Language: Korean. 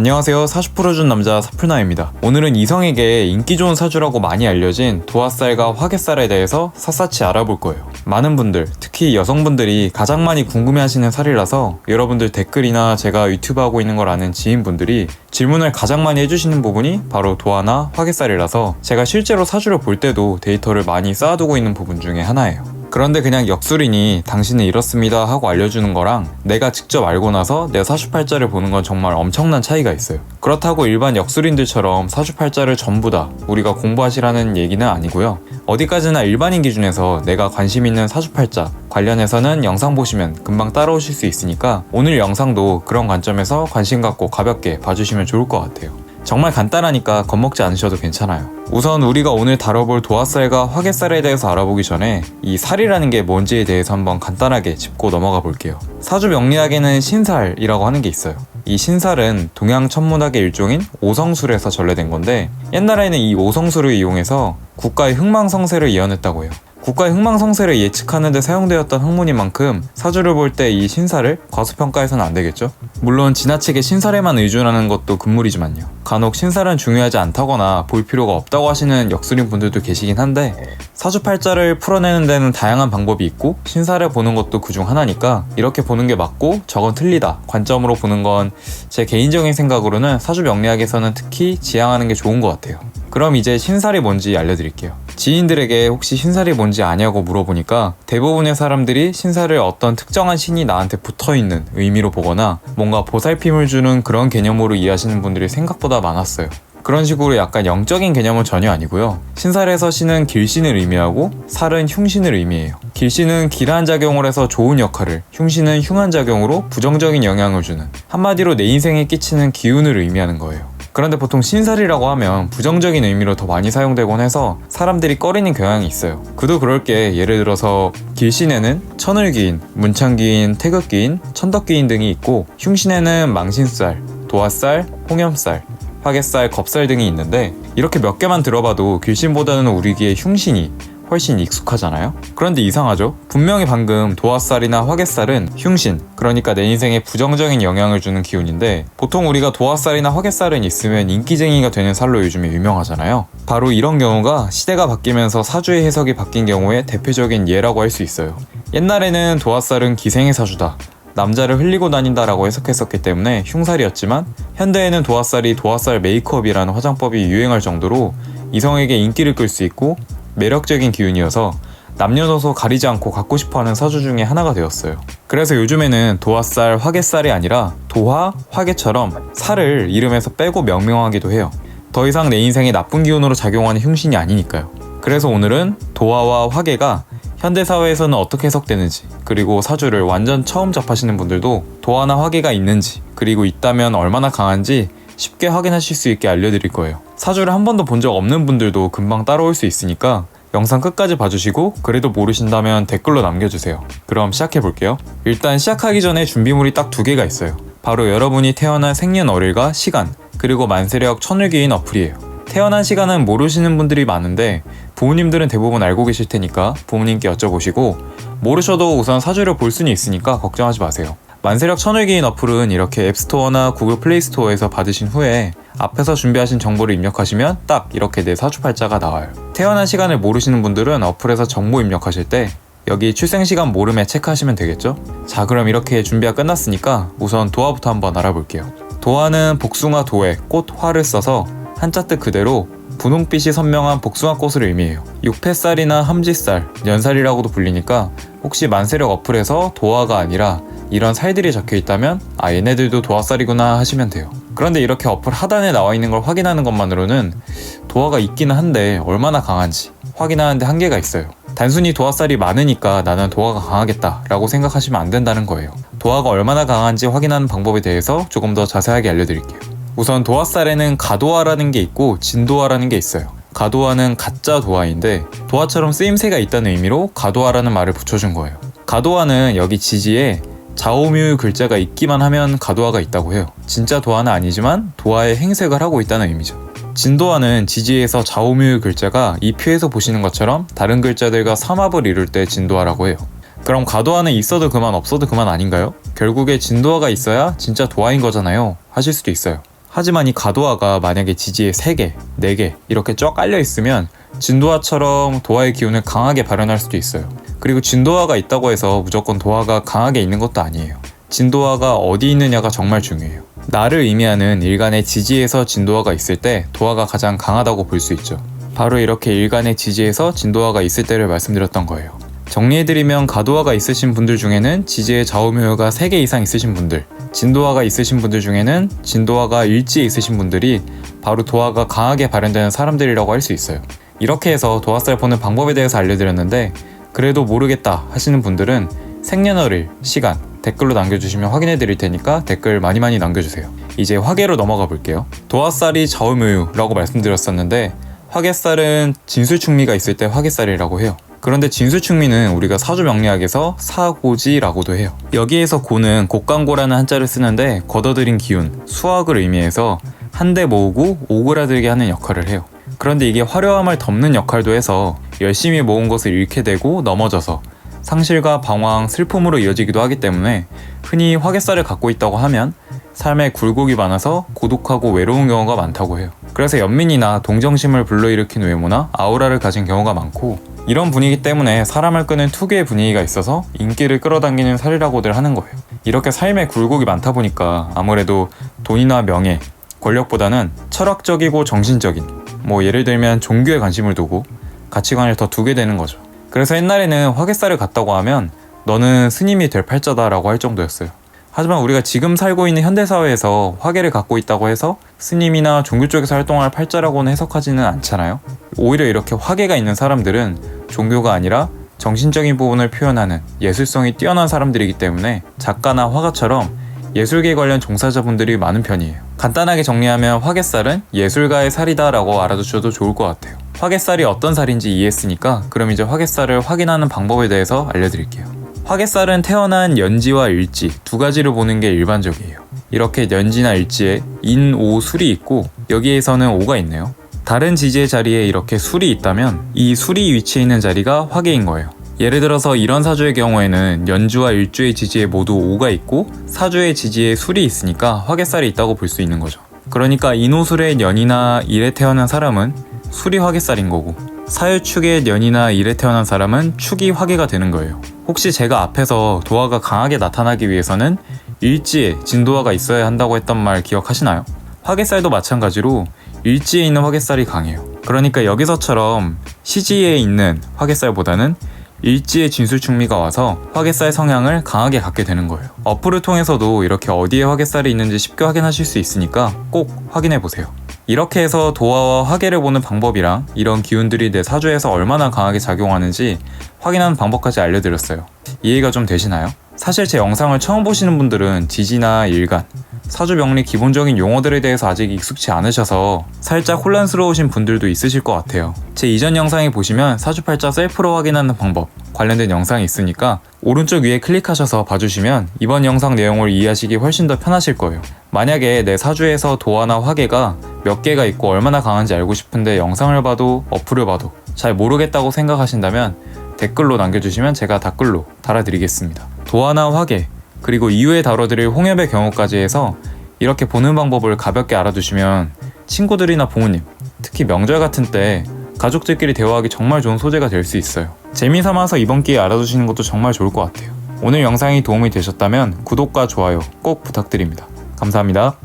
안녕하세요. 사주 풀어준 남자 사풀나입니다. 오늘은 이성에게 인기 좋은 사주라고 많이 알려진 도화살과 화개살에 대해서 샅샅이 알아볼 거예요. 많은 분들, 특히 여성분들이 가장 많이 궁금해하시는 살이라서 여러분들 댓글이나 제가 유튜브 하고 있는 걸 아는 지인분들이 질문을 가장 많이 해주시는 부분이 바로 도화나 화개살이라서 제가 실제로 사주를 볼 때도 데이터를 많이 쌓아두고 있는 부분 중에 하나예요. 그런데 그냥 역술이니 당신은 이렇습니다 하고 알려주는 거랑 내가 직접 알고 나서 내 사주팔자를 보는 건 정말 엄청난 차이가 있어요. 그렇다고 일반 역술인들처럼 사주팔자를 전부 다 우리가 공부하시라는 얘기는 아니고요. 어디까지나 일반인 기준에서 내가 관심 있는 사주팔자 관련해서는 영상 보시면 금방 따라오실 수 있으니까 오늘 영상도 그런 관점에서 관심 갖고 가볍게 봐주시면 좋을 것 같아요. 정말 간단하니까 겁먹지 않으셔도 괜찮아요. 우선 우리가 오늘 다뤄볼 도화살과 화개살에 대해서 알아보기 전에 이 살이라는 게 뭔지에 대해서 한번 간단하게 짚고 넘어가 볼게요. 사주 명리학에는 신살이라고 하는 게 있어요. 이 신살은 동양 천문학의 일종인 오성술에서 전래된 건데 옛날에는 이 오성술을 이용해서 국가의 흥망성쇠를 예언했다고 해요. 국가의 흥망성쇠를 예측하는 데 사용되었던 학문인 만큼 사주를 볼 때 이 신살을 과소평가해서는 안 되겠죠? 물론 지나치게 신살에만 의존하는 것도 금물이지만요. 간혹 신살은 중요하지 않다거나 볼 필요가 없다고 하시는 역술인 분들도 계시긴 한데 사주팔자를 풀어내는 데는 다양한 방법이 있고 신살을 보는 것도 그중 하나니까 이렇게 보는 게 맞고 저건 틀리다 관점으로 보는 건 제 개인적인 생각으로는 사주 명리학에서는 특히 지향하는 게 좋은 것 같아요. 그럼 이제 신살이 뭔지 알려드릴게요. 지인들에게 혹시 신살이 뭔지 아냐고 물어보니까 대부분의 사람들이 신살을 어떤 특정한 신이 나한테 붙어있는 의미로 보거나 뭔가 보살핌을 주는 그런 개념으로 이해하시는 분들이 생각보다 많았어요. 그런 식으로 약간 영적인 개념은 전혀 아니고요. 신살에서 신은 길신을 의미하고 살은 흉신을 의미해요. 길신은 길한 작용을 해서 좋은 역할을, 흉신은 흉한 작용으로 부정적인 영향을 주는, 한마디로 내 인생에 끼치는 기운을 의미하는 거예요. 그런데 보통 신살이라고 하면 부정적인 의미로 더 많이 사용되곤 해서 사람들이 꺼리는 경향이 있어요. 그도 그럴 게 예를 들어서 길신에는 천을귀인, 문창귀인, 태극귀인, 천덕귀인 등이 있고 흉신에는 망신살, 도화살, 홍염살, 화개살, 겁살 등이 있는데 이렇게 몇 개만 들어봐도 길신보다는 우리 귀에 흉신이 훨씬 익숙하잖아요? 그런데 이상하죠? 분명히 방금 도화살이나 화개살은 흉신, 그러니까 내 인생에 부정적인 영향을 주는 기운인데 보통 우리가 도화살이나 화개살은 있으면 인기쟁이가 되는 살로 요즘에 유명하잖아요. 바로 이런 경우가 시대가 바뀌면서 사주의 해석이 바뀐 경우의 대표적인 예라고 할 수 있어요. 옛날에는 도화살은 기생의 사주다, 남자를 흘리고 다닌다라고 해석했었기 때문에 흉살이었지만 현대에는 도화살이 도화살 메이크업이라는 화장법이 유행할 정도로 이성에게 인기를 끌 수 있고 매력적인 기운이어서 남녀노소 가리지 않고 갖고 싶어하는 사주 중에 하나가 되었어요. 그래서 요즘에는 도화살, 화개살이 아니라 도화, 화개처럼 살을 이름에서 빼고 명명하기도 해요. 더 이상 내 인생에 나쁜 기운으로 작용하는 흉신이 아니니까요. 그래서 오늘은 도화와 화개가 현대사회에서는 어떻게 해석되는지, 그리고 사주를 완전 처음 접하시는 분들도 도화나 화개가 있는지, 그리고 있다면 얼마나 강한지 쉽게 확인하실 수 있게 알려드릴 거예요. 사주를 한 번도 본 적 없는 분들도 금방 따라올 수 있으니까 영상 끝까지 봐주시고 그래도 모르신다면 댓글로 남겨주세요. 그럼 시작해볼게요. 일단 시작하기 전에 준비물이 딱 2개가 있어요. 바로 여러분이 태어난 생년월일과 시간, 그리고 만세력 천을귀인 어플이에요. 태어난 시간은 모르시는 분들이 많은데 부모님들은 대부분 알고 계실 테니까 부모님께 여쭤보시고 모르셔도 우선 사주를 볼 수는 있으니까 걱정하지 마세요. 만세력 천을귀인 어플은 이렇게 앱스토어나 구글 플레이스토어에서 받으신 후에 앞에서 준비하신 정보를 입력하시면 딱 이렇게 내 사주팔자가 나와요. 태어난 시간을 모르시는 분들은 어플에서 정보 입력하실 때 여기 출생시간 모름에 체크하시면 되겠죠? 자, 그럼 이렇게 준비가 끝났으니까 우선 도화부터 한번 알아볼게요. 도화는 복숭아 도에 꽃 화를 써서 한자 뜻 그대로 분홍빛이 선명한 복숭아꽃을 의미해요. 육패살이나 함지살, 연살이라고도 불리니까 혹시 만세력 어플에서 도화가 아니라 이런 살들이 적혀있다면 아, 얘네들도 도화살이구나 하시면 돼요. 그런데 이렇게 어플 하단에 나와 있는 걸 확인하는 것만으로는 도화가 있기는 한데 얼마나 강한지 확인하는데 한계가 있어요. 단순히 도화살이 많으니까 나는 도화가 강하겠다 라고 생각하시면 안 된다는 거예요. 도화가 얼마나 강한지 확인하는 방법에 대해서 조금 더 자세하게 알려드릴게요. 우선 도화살에는 가도화라는 게 있고 진도화라는 게 있어요. 가도화는 가짜 도화인데 도화처럼 쓰임새가 있다는 의미로 가도화라는 말을 붙여준 거예요. 가도화는 여기 지지에 자오뮤 글자가 있기만 하면 가도화가 있다고 해요. 진짜 도화는 아니지만 도화의 행색을 하고 있다는 의미죠. 진도화는 지지에서 자오뮤 글자가 이 표에서 보시는 것처럼 다른 글자들과 삼합을 이룰 때 진도화라고 해요. 그럼 가도화는 있어도 그만 없어도 그만 아닌가요? 결국에 진도화가 있어야 진짜 도화인 거잖아요 하실 수도 있어요. 하지만 이 가도화가 만약에 지지에 3개, 4개 이렇게 쫙 깔려 있으면 진도화처럼 도화의 기운을 강하게 발현할 수도 있어요. 그리고 진도화가 있다고 해서 무조건 도화가 강하게 있는 것도 아니에요. 진도화가 어디 있느냐가 정말 중요해요. 나를 의미하는 일간의 지지에서 진도화가 있을 때 도화가 가장 강하다고 볼 수 있죠. 바로 이렇게 일간의 지지에서 진도화가 있을 때를 말씀드렸던 거예요. 정리해드리면 가도화가 있으신 분들 중에는 지지의 좌우묘가 3개 이상 있으신 분들, 진도화가 있으신 분들 중에는 진도화가 일지에 있으신 분들이 바로 도화가 강하게 발현되는 사람들이라고 할 수 있어요. 이렇게 해서 도화살 보는 방법에 대해서 알려드렸는데 그래도 모르겠다 하시는 분들은 생년월일, 시간 댓글로 남겨주시면 확인해드릴 테니까 댓글 많이 남겨주세요. 이제 화계로 넘어가 볼게요. 도화살이 좌우묘라고 말씀드렸었는데 화계살은 진술충미가 있을 때 화계살이라고 해요. 그런데 진술충미는 우리가 사주명리학에서 사고지라고도 해요. 여기에서 고는 곡간고라는 한자를 쓰는데 걷어들인 기운, 수학을 의미해서 한데 모으고 오그라들게 하는 역할을 해요. 그런데 이게 화려함을 덮는 역할도 해서 열심히 모은 것을 잃게 되고 넘어져서 상실과 방황, 슬픔으로 이어지기도 하기 때문에 흔히 화계살을 갖고 있다고 하면 삶에 굴곡이 많아서 고독하고 외로운 경우가 많다고 해요. 그래서 연민이나 동정심을 불러일으킨 외모나 아우라를 가진 경우가 많고 이런 분위기 때문에 사람을 끄는 특유의 분위기가 있어서 인기를 끌어당기는 살이라고들 하는 거예요. 이렇게 삶에 굴곡이 많다 보니까 아무래도 돈이나 명예, 권력보다는 철학적이고 정신적인 예를 들면 종교에 관심을 두고 가치관을 더 두게 되는 거죠. 그래서 옛날에는 화계살을 갖다고 하면 너는 스님이 될 팔자다라고 할 정도였어요. 하지만 우리가 지금 살고 있는 현대사회에서 화계를 갖고 있다고 해서 스님이나 종교 쪽에서 활동할 팔자라고는 해석하지는 않잖아요. 오히려 이렇게 화계가 있는 사람들은 종교가 아니라 정신적인 부분을 표현하는 예술성이 뛰어난 사람들이기 때문에 작가나 화가처럼 예술계 관련 종사자분들이 많은 편이에요. 간단하게 정리하면 화계살은 예술가의 살이다 라고 알아두셔도 좋을 것 같아요. 화계살이 어떤 살인지 이해했으니까 그럼 이제 화계살을 확인하는 방법에 대해서 알려드릴게요. 화계살은 태어난 연지와 일지 두 가지로 보는 게 일반적이에요. 이렇게 연지나 일지에 인, 오, 술이 있고 여기에서는 오가 있네요. 다른 지지의 자리에 이렇게 술이 있다면 이 술이 위치해 있는 자리가 화계인 거예요. 예를 들어서 이런 사주의 경우에는 연주와 일주의 지지에 모두 오가 있고 사주의 지지에 술이 있으니까 화계살이 있다고 볼 수 있는 거죠. 그러니까 인오술의 연이나 일에 태어난 사람은 술이 화계살인 거고 사유축의 연이나 일에 태어난 사람은 축이 화계가 되는 거예요. 혹시 제가 앞에서 도화가 강하게 나타나기 위해서는 일지에 진도화가 있어야 한다고 했던 말 기억하시나요? 화계살도 마찬가지로 일지에 있는 화계살이 강해요. 그러니까 여기서처럼 시지에 있는 화계살보다는 일지의 진술충미가 와서 화계살 성향을 강하게 갖게 되는 거예요. 어플을 통해서도 이렇게 어디에 화계살이 있는지 쉽게 확인하실 수 있으니까 꼭 확인해보세요. 이렇게 해서 도화와 화계를 보는 방법이랑 이런 기운들이 내 사주에서 얼마나 강하게 작용하는지 확인하는 방법까지 알려드렸어요. 이해가 좀 되시나요? 사실 제 영상을 처음 보시는 분들은 지지나 일간, 사주명리 기본적인 용어들에 대해서 아직 익숙치 않으셔서 살짝 혼란스러우신 분들도 있으실 것 같아요. 제 이전 영상에 보시면 사주팔자 셀프로 확인하는 방법 관련된 영상이 있으니까 오른쪽 위에 클릭하셔서 봐주시면 이번 영상 내용을 이해하시기 훨씬 더 편하실 거예요. 만약에 내 사주에서 도화나 화계가 몇 개가 있고 얼마나 강한지 알고 싶은데 영상을 봐도 어플을 봐도 잘 모르겠다고 생각하신다면 댓글로 남겨주시면 제가 댓글로 달아드리겠습니다. 도화나 화계 그리고 이후에 다뤄드릴 홍엽의 경우까지 해서 이렇게 보는 방법을 가볍게 알아두시면 친구들이나 부모님, 특히 명절 같은 때 가족들끼리 대화하기 정말 좋은 소재가 될 수 있어요. 재미삼아서 이번 기회에 알아두시는 것도 정말 좋을 것 같아요. 오늘 영상이 도움이 되셨다면 구독과 좋아요 꼭 부탁드립니다. 감사합니다.